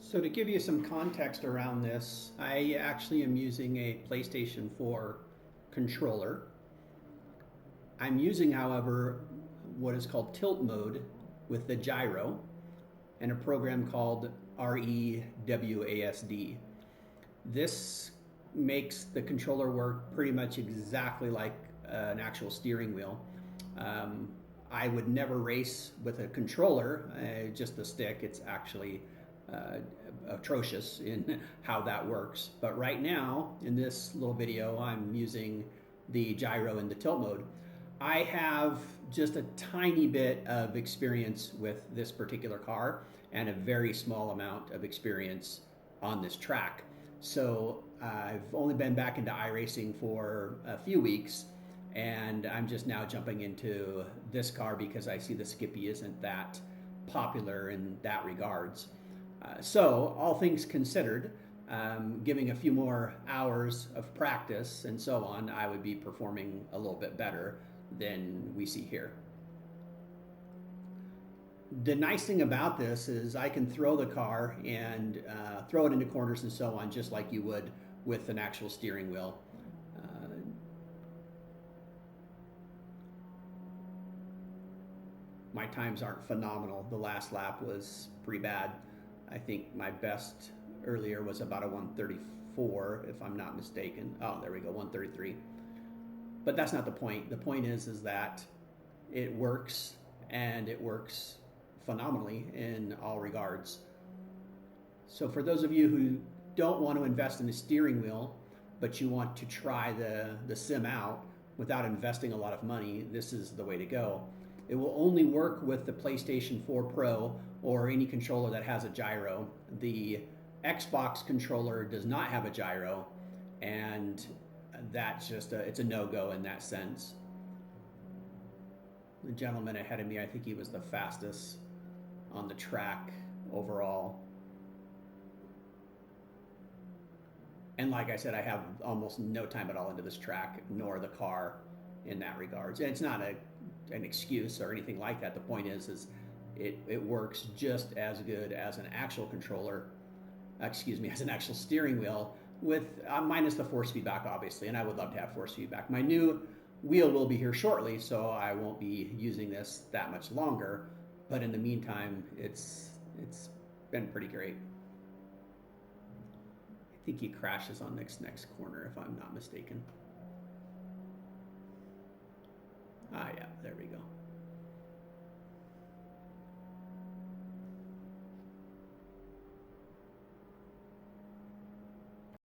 So to give you some context around this, I actually am using a PlayStation 4 controller. I'm using, however, what is called Tilt Mode with the gyro and a program called reWASD. This makes the controller work pretty much exactly like an actual steering wheel. I would never race with a controller, just the stick. It's actually uh, atrocious in how that works. But right now, in this little video, I'm using the gyro in the tilt mode. I have just a tiny bit of experience with this particular car and a very small amount of experience on this track. So I've only been back into iRacing for a few weeks, and I'm just now jumping into this car because I see the Skippy isn't that popular in that regards. So all things considered, giving a few more hours of practice and so on, I would be performing a little bit better than we see here. The nice thing about this is I can throw the car and throw it into corners and so on, just like you would with an actual steering wheel. My times aren't phenomenal. The last lap was pretty bad. I think my best earlier was about a 134, if I'm not mistaken. Oh, there we go, 133. But that's not the point. The point is that it works, and it works phenomenally in all regards. So for those of you who don't want to invest in a steering wheel, but you want to try the sim out without investing a lot of money, this is the way to go. It will only work with the PlayStation 4 Pro or any controller that has a gyro. The Xbox controller does not have a gyro, and that's just it's a no-go in that sense. The gentleman ahead of me, I think he was the fastest on the track overall. And like I said, I have almost no time at all into this track, nor the car in that regards. And it's not an excuse or anything like that. The point is it works just as good as an actual controller, as an actual steering wheel with minus the force feedback, obviously. And I would love to have force feedback. My new wheel will be here shortly, so I won't be using this that much longer. But in the meantime, it's been pretty great. I think he crashes on next corner, if I'm not mistaken. Ah, yeah, there we go.